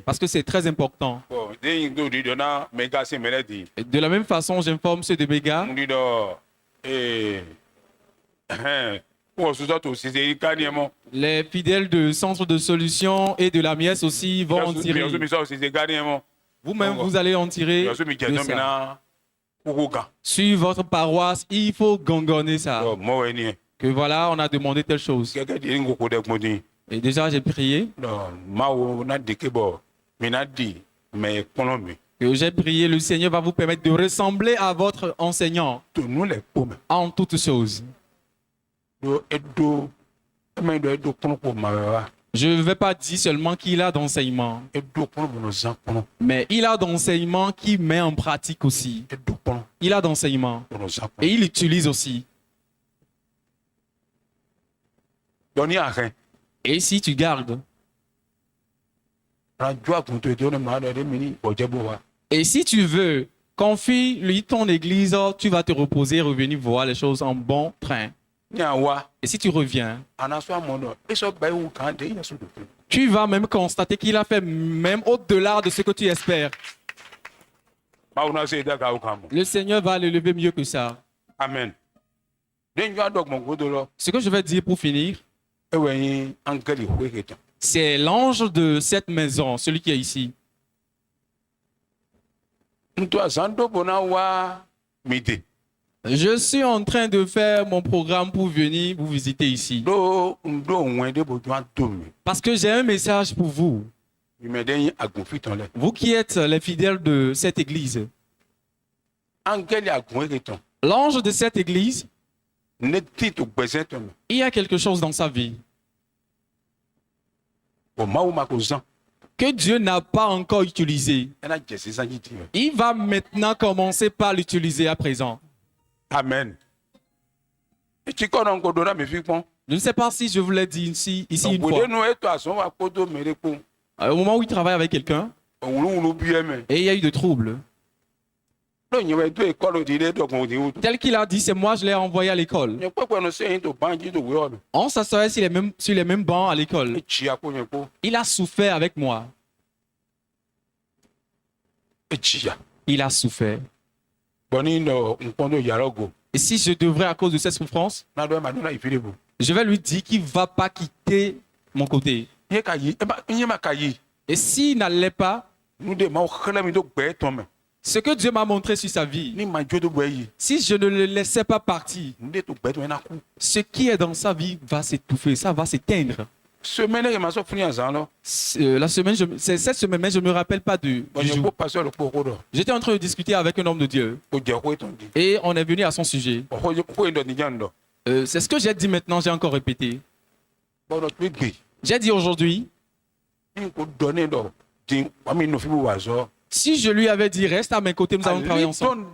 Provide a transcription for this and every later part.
Parce que c'est très important. Et de la même façon, j'informe ceux de Béga. Les fidèles de Centre de Solutions et de la Mies aussi vont en tirer. Vous-même, vous allez en tirer de ça. Sur votre paroisse, il faut gongonner ça. Que voilà, on a demandé telle chose. Et déjà, j'ai prié. Que j'ai prié, le Seigneur va vous permettre de ressembler à votre enseignant en toutes choses. Je ne vais pas dire seulement qu'il a d'enseignement, mais il a d'enseignement qui met en pratique aussi. Il a d'enseignement et il utilise aussi. Et si tu gardes, et si tu veux, confie-lui ton église, tu vas te reposer et revenir voir les choses en bon train. Et si tu reviens, tu vas même constater qu'il a fait même au-delà de ce que tu espères. Le Seigneur va l'élever mieux que ça. Amen. Ce que je vais dire pour finir, c'est l'ange de cette maison, celui qui est ici. Je suis en train de faire mon programme pour venir vous visiter ici. Parce que j'ai un message pour vous. Vous qui êtes les fidèles de cette église. L'ange de cette église, il y a quelque chose dans sa vie que Dieu n'a pas encore utilisé. Il va maintenant commencer par l'utiliser à présent. Amen. Je ne sais pas si je vous l'ai dit ici une fois. Au moment où il travaille avec quelqu'un, et il y a eu des troubles. Tel qu'il a dit, c'est moi, je l'ai envoyé à l'école. On s'assoyait sur les mêmes bancs à l'école. Il a souffert avec moi. Il a souffert. Et si je devrais, à cause de cette souffrance, je vais lui dire qu'il ne va pas quitter mon côté. Et s'il n'allait pas, ce que Dieu m'a montré sur sa vie, si je ne le laissais pas partir, ce qui est dans sa vie va s'étouffer, ça va s'éteindre. La semaine, c'est cette semaine, mais je ne me rappelle pas du jour. J'étais en train de discuter avec un homme de Dieu et on est venu à son sujet. C'est ce que j'ai dit maintenant, j'ai encore répété. J'ai dit aujourd'hui, si je lui avais dit reste à mes côtés, nous allons travailler ensemble.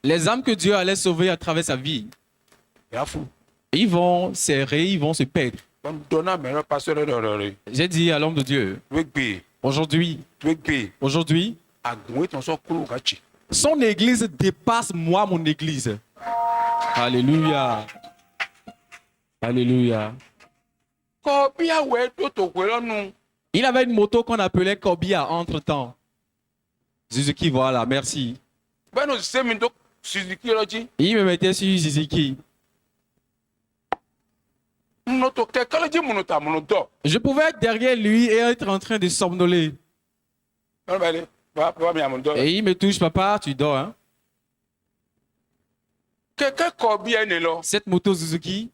Les âmes que Dieu allait sauver à travers sa vie, ils vont s'errer, ils vont se perdre. J'ai dit à l'homme de Dieu, aujourd'hui, son église dépasse moi, mon église. Alléluia. Alléluia. Il avait une moto qu'on appelait Kobia entre-temps. Suzuki, voilà, merci. Il me mettait sur Suzuki. Je pouvais être derrière lui et être en train de somnoler. Et il me touche, papa, tu dors, hein? Cette moto Suzuki,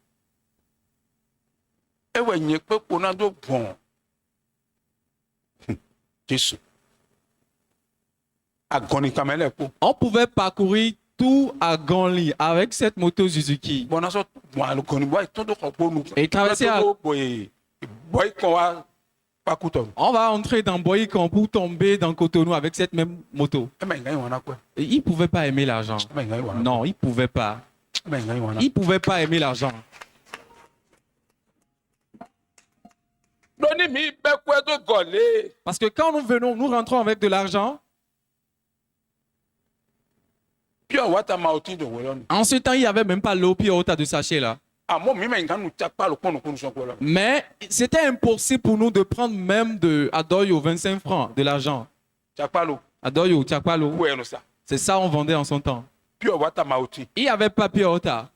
on pouvait parcourir tout à Gonli avec cette moto Suzuki. Et traverser à... On va entrer dans Boycon pour tomber dans Cotonou avec cette même moto. Et il ne pouvait pas aimer l'argent. Non, il ne pouvait pas. Il ne pouvait pas aimer l'argent. Parce que quand nous venons, nous rentrons avec de l'argent. En ce temps, il n'y avait même pas l'eau pure water de sachet là. Mais c'était impossible pour nous de prendre même de Adoyo 25 francs de l'argent. Adoyo, Tchakpalo. C'est ça on vendait en son temps. Il y avait pas Pure Water.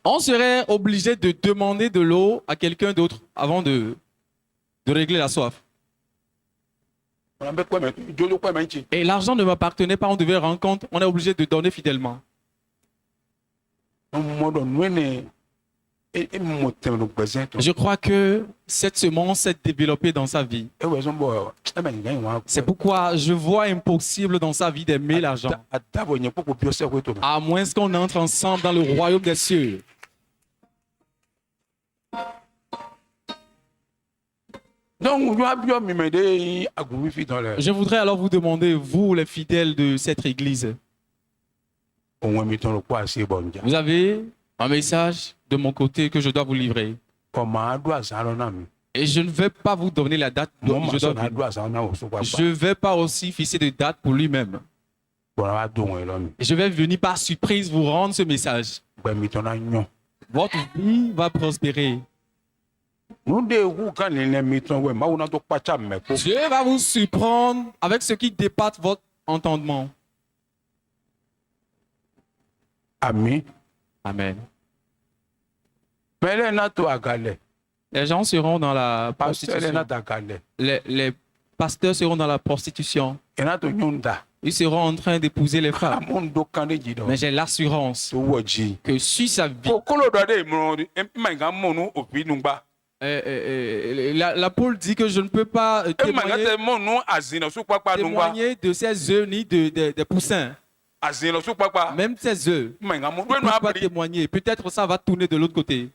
On serait obligé de demander de l'eau à quelqu'un d'autre avant de régler la soif. Et l'argent ne m'appartenait pas, on devait rendre compte, on est obligé de donner fidèlement. Je crois que cette semence s'est développée dans sa vie. C'est pourquoi je vois impossible dans sa vie d'aimer l'argent. À moins qu'on entre ensemble dans le royaume des cieux. Je voudrais alors vous demander, vous les fidèles de cette église, vous avez un message de mon côté que je dois vous livrer. Et je ne vais pas vous donner la date. Je ne vais pas aussi fixer de date pour lui-même. Je vais venir par surprise vous rendre ce message. Votre vie va prospérer. Dieu va vous surprendre avec ce qui dépasse votre entendement. Amen. Amen. Les gens seront dans la prostitution. Les pasteurs seront dans la prostitution. Ils seront en train d'épouser les femmes. Mais j'ai l'assurance que sur sa vie, la Paul dit que je ne peux pas témoigner de ses œufs ni des poussins. Même ses œufs. Je ne peux pas témoigner. Peut-être ça va tourner de l'autre côté.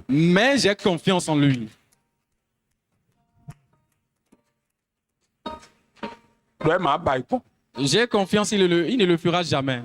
Mais j'ai confiance en lui. J'ai confiance, il ne le fera jamais.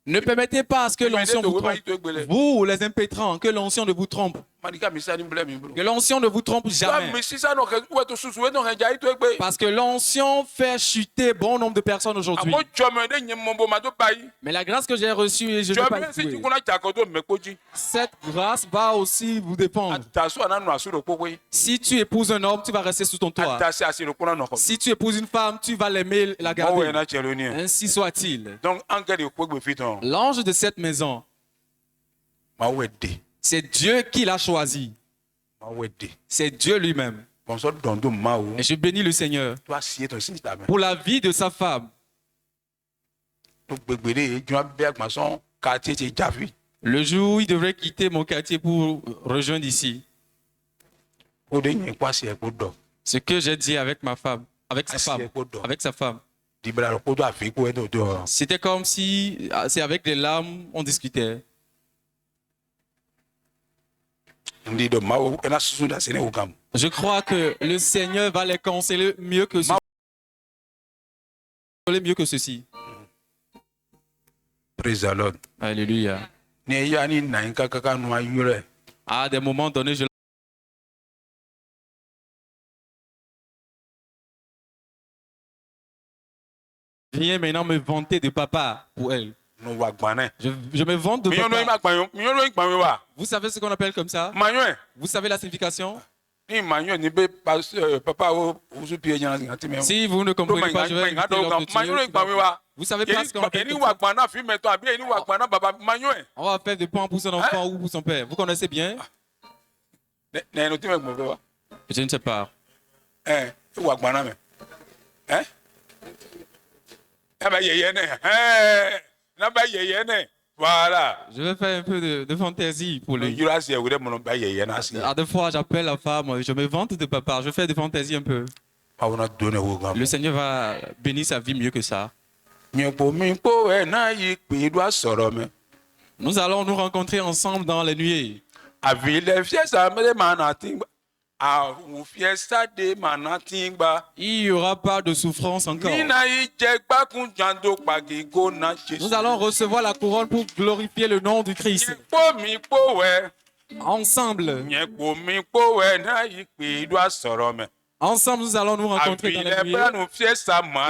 Ne permettez pas à ce que l'onction vous trompe. Vous, les impétrants, que l'onction ne vous trompe. Que l'onction ne vous trompe jamais. Parce que l'onction fait chuter bon nombre de personnes aujourd'hui. Mais la grâce que j'ai reçue, je ne vais pas jouer. Cette grâce va aussi vous dépendre. Si tu épouses un homme, tu vas rester sous ton toit. Si tu épouses une femme, tu vas l'aimer, la garder. Ainsi soit-il. L'ange de cette maison, c'est Dieu qui l'a choisi. C'est Dieu lui-même. Et je bénis le Seigneur pour la vie de sa femme. Le jour où il devrait quitter mon quartier pour rejoindre ici, ce que j'ai dit avec ma femme, avec sa femme, c'était comme si c'est avec des larmes on discutait. Je crois que le Seigneur va les conseiller mieux que ceci. Praise the Lord. Alléluia. À des moments donnés, je viens maintenant me vanter de papa pour elle. Je me vante de papa. Vous savez ce qu'on appelle comme ça? Vous savez la signification? Si vous ne comprenez pas, je vais inviter l'homme de Dieu. Vous savez pas ce qu'on appelle comme ça? On va faire des points pour son enfant ou pour son père. Vous connaissez bien? Je ne sais pas. Voilà. Je vais faire un peu de fantaisie pour lui. À deux fois, j'appelle la femme, je me vante de papa, je fais des fantaisies un peu. Le Seigneur va bénir sa vie mieux que ça. Nous allons nous rencontrer ensemble dans les nuées. Il n'y aura pas de souffrance encore. Nous allons recevoir la couronne pour glorifier le nom du Christ. Ensemble. Ensemble, nous allons nous rencontrer dans les nuées.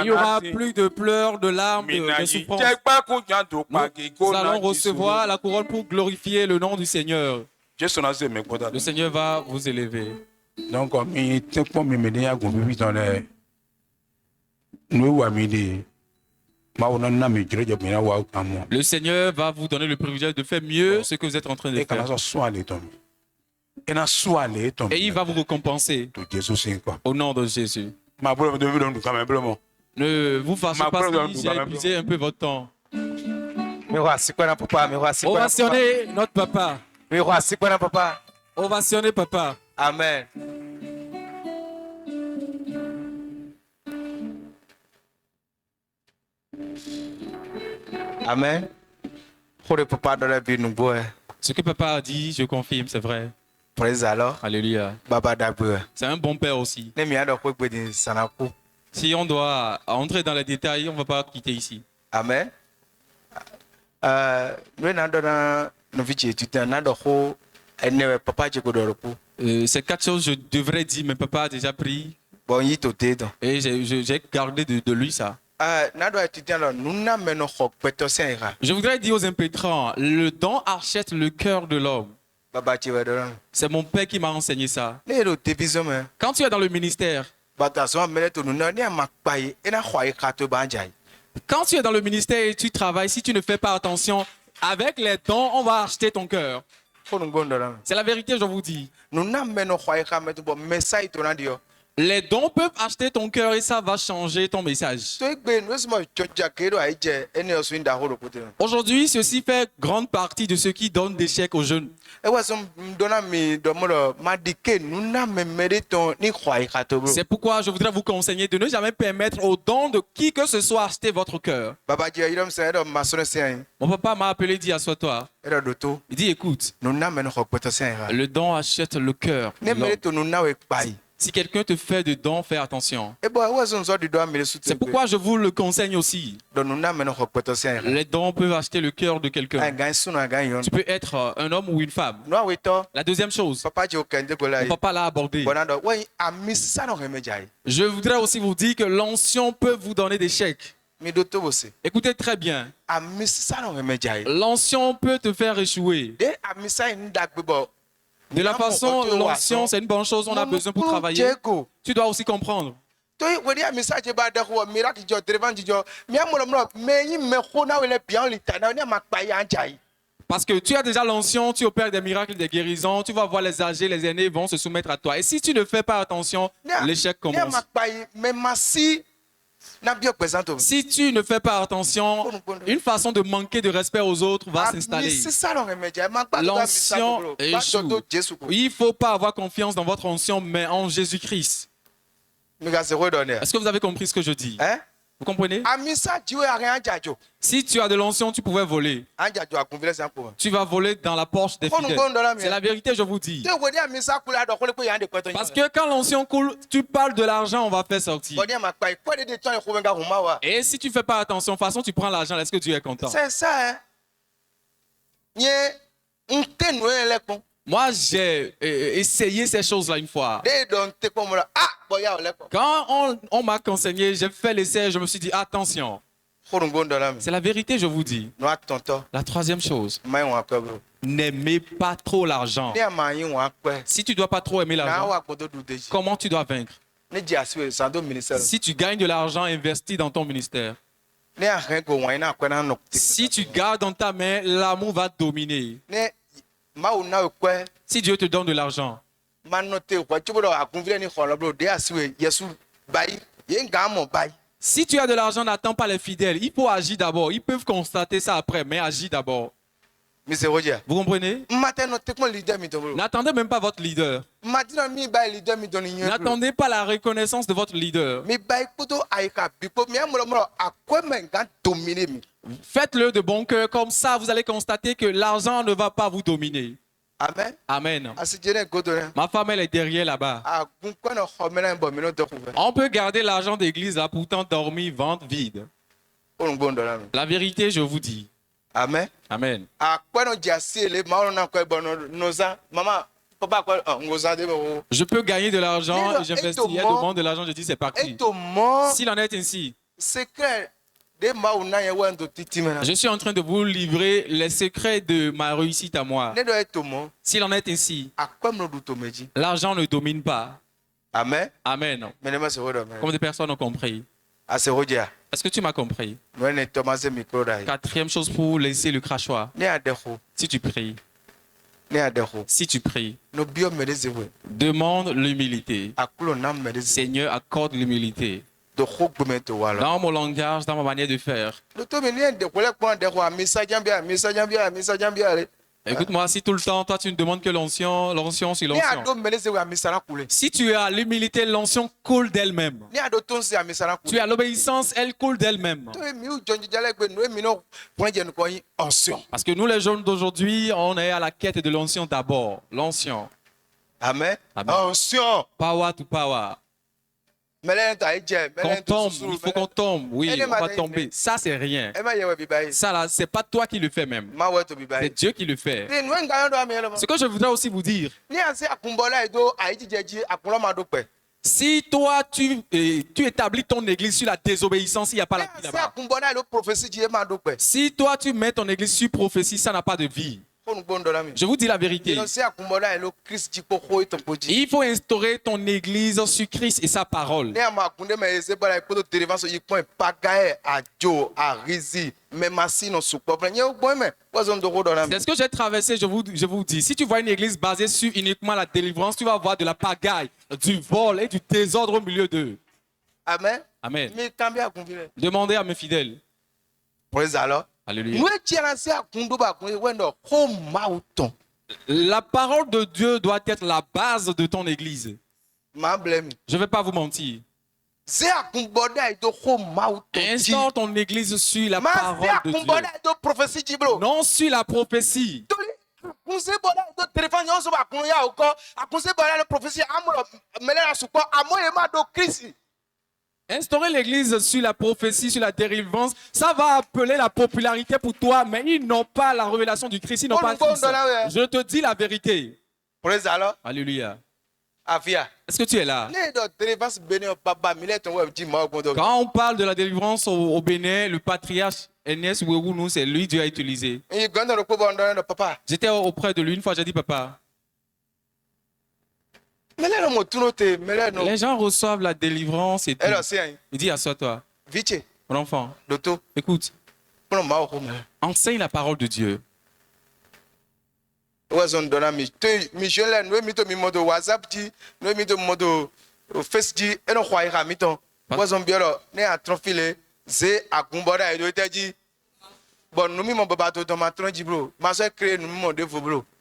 Il n'y aura plus de pleurs, de larmes, de souffrances. Nous allons recevoir la couronne pour glorifier le nom du Seigneur. Le Seigneur va vous élever. Donc, le Seigneur va vous donner le privilège de faire mieux ce que vous êtes en train de faire. Et il va vous récompenser au nom de Jésus. Ne vous fâchez pas si j'ai épuisé un peu votre temps. Ovationnez notre papa. Ovationnez papa. Amen. Amen. Ce que papa a dit, je confirme, c'est vrai. Praise alors. Alléluia. C'est un bon père aussi. Si on doit entrer dans les détails, on ne va pas quitter ici. Amen. Ces 4 choses, je devrais dire, mais papa a déjà pris. Et j'ai gardé de lui ça. Je voudrais dire aux impétrants, le don achète le cœur de l'homme. C'est mon père qui m'a enseigné ça. Quand tu es dans le ministère, quand tu es dans le ministère et tu travailles, si tu ne fais pas attention, avec les dons, on va acheter ton cœur. C'est la vérité, je vous dis. Les dons peuvent acheter ton cœur et ça va changer ton message. Aujourd'hui, ceci fait grande partie de ceux qui donnent des chèques aux jeunes. C'est pourquoi je voudrais vous conseiller de ne jamais permettre aux dons de qui que ce soit acheter votre cœur. Mon papa m'a appelé, dit assois-toi. Il dit écoute, le don achète le cœur. Si quelqu'un te fait de dons, fais attention. C'est pourquoi je vous le conseille aussi. Les dons peuvent acheter le cœur de quelqu'un. Tu peux être un homme ou une femme. La deuxième chose, mon papa l'a abordé. Je voudrais aussi vous dire que l'onction peut vous donner des chèques. Écoutez très bien. L'onction peut te faire échouer. De la façon, l'onction, c'est une bonne chose, on a besoin pour travailler. Tu dois aussi comprendre. Parce que tu as déjà l'onction, tu opères des miracles, des guérisons, tu vas voir les âgés, les aînés vont se soumettre à toi. Et si tu ne fais pas attention, l'échec commence. Si tu ne fais pas attention, une façon de manquer de respect aux autres va s'installer. L'onction échoue. Il ne faut pas avoir confiance dans votre onction, mais en Jésus-Christ. Est-ce que vous avez compris ce que je dis? Vous comprenez? Si tu as de l'onction, tu pouvais voler. Tu vas voler dans la poche des fidèles. C'est la vérité, je vous dis. Parce que quand l'onction coule, tu parles de l'argent, on va faire sortir. Et si tu ne fais pas attention, de toute façon, tu prends l'argent, est-ce que Dieu est content? C'est ça, hein? Moi, j'ai essayé ces choses-là une fois. Quand on m'a conseillé, j'ai fait l'essai, je me suis dit, attention. C'est la vérité, je vous dis. La troisième chose, n'aimez pas trop l'argent. Si tu ne dois pas trop aimer l'argent, comment tu dois vaincre? Si tu gagnes de l'argent, investis dans ton ministère. Si tu gardes dans ta main, l'amour va dominer. Si Dieu te donne de l'argent, si tu as de l'argent, n'attends pas les fidèles. Il faut agir d'abord. Ils peuvent constater ça après, mais agis d'abord. Vous comprenez? N'attendez même pas votre leader. N'attendez pas la reconnaissance de votre leader. Faites-le de bon cœur, comme ça vous allez constater que l'argent ne va pas vous dominer. Amen. Amen. Ma femme, elle est derrière là-bas. On peut garder l'argent d'église là, pourtant dormir, ventre vide. La vérité, je vous dis. Amen. Amen. Je peux gagner de l'argent et j'investis. Elle demande de l'argent, je dis c'est parti. S'il en est ainsi, je suis en train de vous livrer les secrets de ma réussite à moi. S'il en est ainsi, l'argent ne domine pas. Amen. Amen. Comme des personnes ont compris. Est-ce que tu m'as compris? Quatrième chose pour laisser le crachoir. Si tu pries. Si tu pries. Demande l'humilité. Seigneur, accorde l'humilité. Dans mon langage, dans ma manière de faire. Écoute-moi, si tout le temps, toi, tu ne demandes que l'onction sur l'onction. Si tu as l'humilité, l'onction coule d'elle-même. Tu as l'obéissance, elle coule d'elle-même. Parce que nous, les jeunes d'aujourd'hui, on est à la quête de l'onction d'abord. L'onction. Amen. Onction. Power to power. Qu'on tombe, il faut qu'on tombe. Oui, on va tomber. Ça, c'est rien. Ça, là, c'est pas toi qui le fais même. C'est Dieu qui le fait. Ce que je voudrais aussi vous dire. Si toi, tu établis ton église sur la désobéissance, il n'y a pas la vie là-bas. Si toi, tu mets ton église sur prophétie, ça n'a pas de vie. Je vous dis la vérité. Il faut instaurer ton église sur Christ et sa parole. C'est ce que j'ai traversé, je vous dis. Si tu vois une église basée sur uniquement la délivrance, tu vas voir de la pagaille, du vol et du désordre au milieu d'eux. Amen. Amen. Demandez à mes fidèles. Alléluia. La parole de Dieu doit être la base de ton église. Je ne vais pas vous mentir. Instaure ton église sur la parole de Dieu. Non sur la prophétie. Instaurer l'église sur la prophétie, sur la délivrance, ça va appeler la popularité pour toi, mais ils n'ont pas la révélation du Christ, ils n'ont pas Christ. Je te dis la vérité. Alléluia. Est-ce que tu es là? Quand on parle de la délivrance au Bénin, le patriarche Ernest Ouéhounou, c'est lui Dieu a utilisé. J'étais auprès de lui une fois, j'ai dit papa. Les gens reçoivent la délivrance et tout. Il dit, assois-toi. Mon enfant, écoute. Enseigne la parole de Dieu.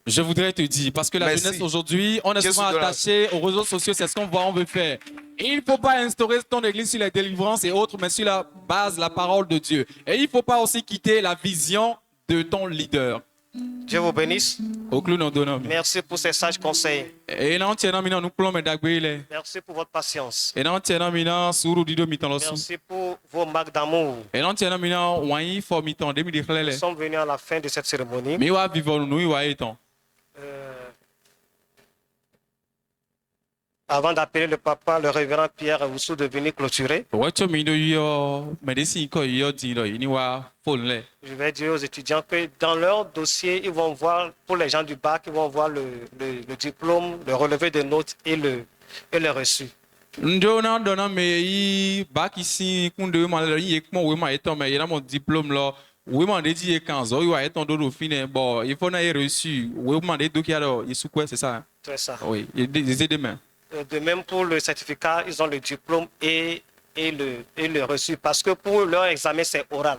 Je voudrais te dire, parce que la jeunesse aujourd'hui, on est souvent attaché aux réseaux sociaux, c'est ce qu'on voit, on veut faire. Il ne faut pas instaurer ton église sur la délivrance et autres, mais sur la base, la parole de Dieu. Et il ne faut pas aussi quitter la vision de ton leader. Dieu vous bénisse. Merci pour ces sages conseils. Merci pour votre patience. Merci pour vos marques d'amour. Nous sommes venus à la fin de cette cérémonie. Avant d'appeler le papa, le révérend Pierre Oussou de venir clôturer, je vais dire aux étudiants que dans leur dossier, ils vont voir, pour les gens du bac, ils vont voir le diplôme, le relevé de notes et le reçu. C'est ça. Oui, des demain. De même pour le certificat, ils ont le diplôme et le reçu. Parce que pour leur examen, c'est oral.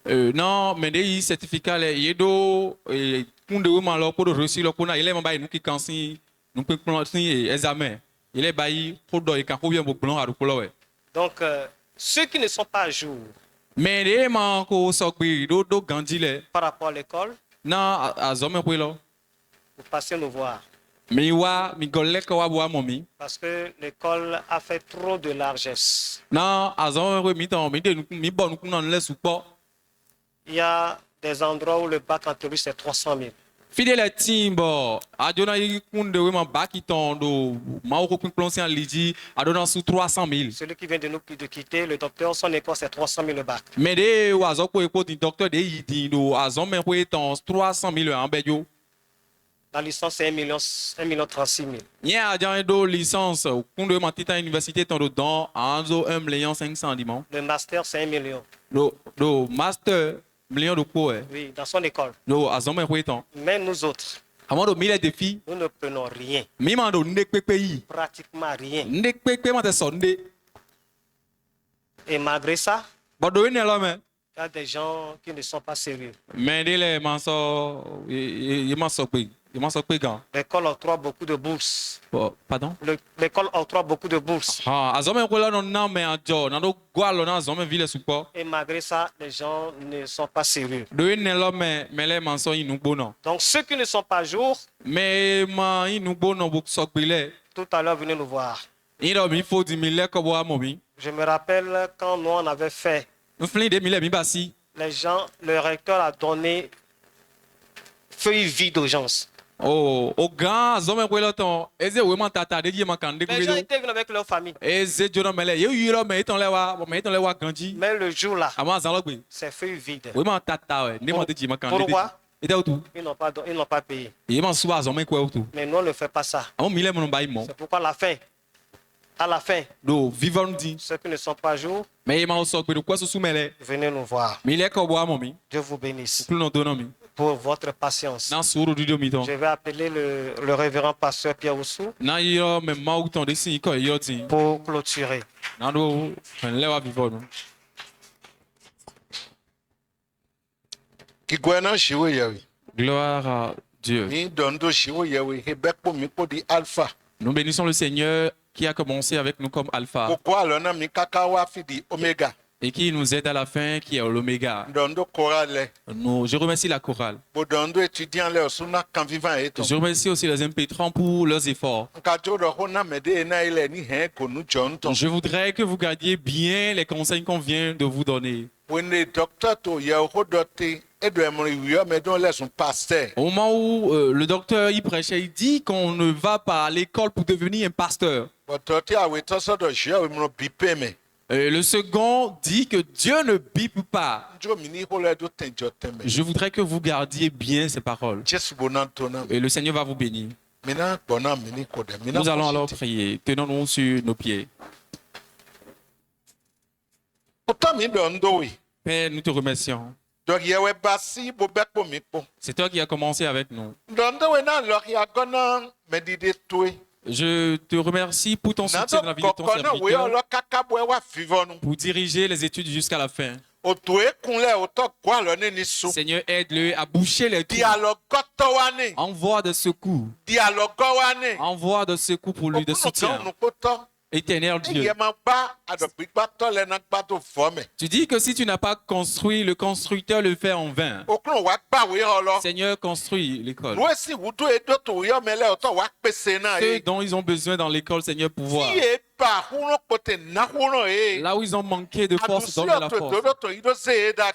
Non, mais des certificats, il y a des pour réussir le il est membre qui cansi, nous pouvons examen. Il est bailli pour donner quand bien beaucoup à Donc, ceux qui ne sont pas à jour mais les manques do gandile. par rapport à l'école, Non, à zome pour là. vous passez nous voir. Parce que l'école a fait trop de largesse. Non, il y a des endroits où le bac en théorie c'est 300 000. Fidèle timbo, adona ikunde we ma bakiton do maoko ploncer en liji adona sous 300 000. Celui qui vient de quitter, le docteur, son école c'est 300 000 le bac. Mais de wazoko école du docteur de yidi do azome we ton 300 000 en bejo. La licence c'est 1 million 36 000. Nya adjan do licence kunde ma tita université ton don anzo 1 million 500 dimon. Le master c'est 1 million. Do master million de quoi? Oui, dans son école. No, azome we ton. Mais nous autres, amado mille défis. Nous ne prenons rien. Mimando ndekpepeyi. Pratiquement rien. Ndekpepe ma te sonde. Et malgré ça, bodo ne lo me. Il y a des gens qui ne sont pas sérieux. Mais les manso, il m'a sorti. L'école octroie beaucoup de bourses. Pardon? L'école octroie beaucoup de bourses. Et malgré ça, les gens ne sont pas sérieux. Donc ceux qui ne sont pas à jour, tout à l'heure, venez nous voir. Je me rappelle quand nous on avait fait. Les gens, le recteur a donné feuille vide d'urgence. Oh, au grand, les gens étaient venus avec leur famille. Mais le jour là, c'est feuille vide. Pourquoi? Ils n'ont pas payé. Mais nous, on ne fait pas ça. C'est pourquoi à la fin, ceux qui ne sont pas à jour, venez nous voir. Dieu vous bénisse pour votre patience. Je vais appeler le révérend pasteur Pierre Oussou pour clôturer. Gloire à Dieu. Nous bénissons le Seigneur qui a commencé avec nous comme Alpha et qui nous aide à la fin, qui est l'Oméga. Je remercie la chorale. Je remercie aussi les impétrants pour leurs efforts. Je voudrais que vous gardiez bien les conseils qu'on vient de vous donner. Au moment où le docteur y prêchait, il dit qu'on ne va pas à l'école pour devenir un pasteur. Le second dit que Dieu ne bipe pas. Je voudrais que vous gardiez bien ces paroles. Et le Seigneur va vous bénir. Nous allons alors prier. Tenons-nous sur nos pieds. Père, nous te remercions. C'est toi qui as commencé avec nous. Je te remercie pour ton soutien dans la vie de ton serviteur, pour diriger les études jusqu'à la fin. Seigneur, aide-le à boucher les trous. Envoie de secours. Envoie de secours pour lui, de soutien. Éternel Dieu. Tu dis que si tu n'as pas construit, le constructeur le fait en vain. Seigneur, construis l'école. Ceux dont ils ont besoin dans l'école, Seigneur, pouvoir. Là où ils ont manqué de force, donne la force.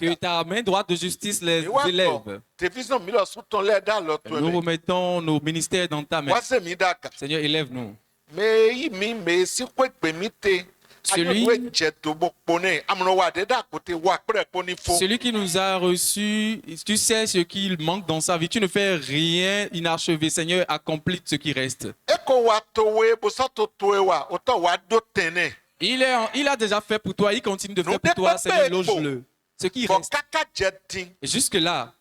Que ta main droite de justice les élève. Nous remettons nos ministères dans ta main. Seigneur, élève-nous. Celui qui nous a reçus, tu sais ce qu'il manque dans sa vie. Tu ne fais rien inachevé. Seigneur, accomplis ce qui reste. Il a déjà fait pour toi. Il continue de faire pour toi. Seigneur, loge-le. Ce qui reste. Et jusque-là,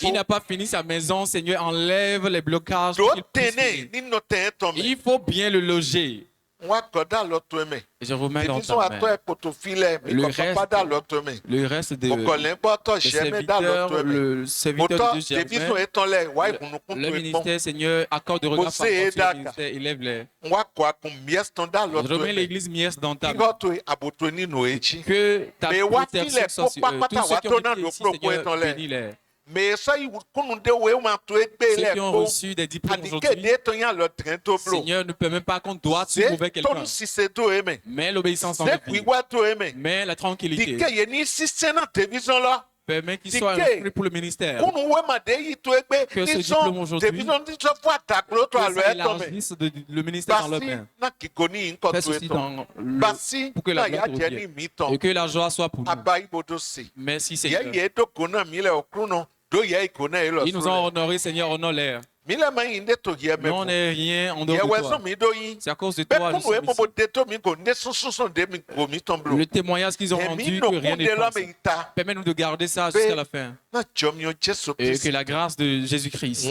il n'a pas fini sa maison. Seigneur, enlève les blocages. Il faut bien le loger. Et je remets dans ta main le reste de serviteurs, le serviteur de Dieu Germain, le ministère, Seigneur, accorde de regard par le ministère, élève-les. Je remets l'église Mies dans ta main. Que ta protection soit sur eux. Tous ceux qui ont été ici, Seigneur, bénis-les. Ceux qui ont reçu des diplômes aujourd'hui, Seigneur, ne permet pas qu'on doit trouver quelqu'un. Mais l'obéissance en vie, mais la tranquillité, permet qu'il soit inscrit pour le ministère. Que ce diplôme aujourd'hui, que ça élargisse le ministère dans leur main. Fais ceci dans pour que la gloire revienne et que la joie soit pour nous. Merci Seigneur. Ils nous ont honorés, Seigneur, honore-les. Mais on n'est rien en dehors de toi. C'est à cause de toi. Le témoignage qu'ils ont rendu, que rien n'est passé. Permets-nous de garder ça jusqu'à la fin. Et que la grâce de Jésus-Christ,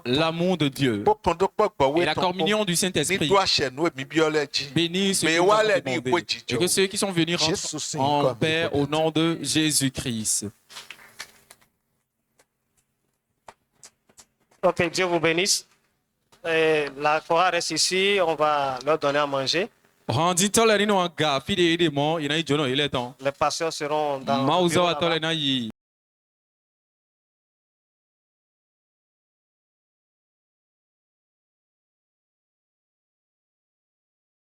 l'amour de Dieu et la communion du Saint-Esprit bénissent ceux qui ont demandé. Et que ceux qui sont venus rentrent en paix au nom de Jésus-Christ. Ok, Dieu vous bénisse. La chorale reste ici, on va leur donner à manger. Les pasteurs seront dans le bureau.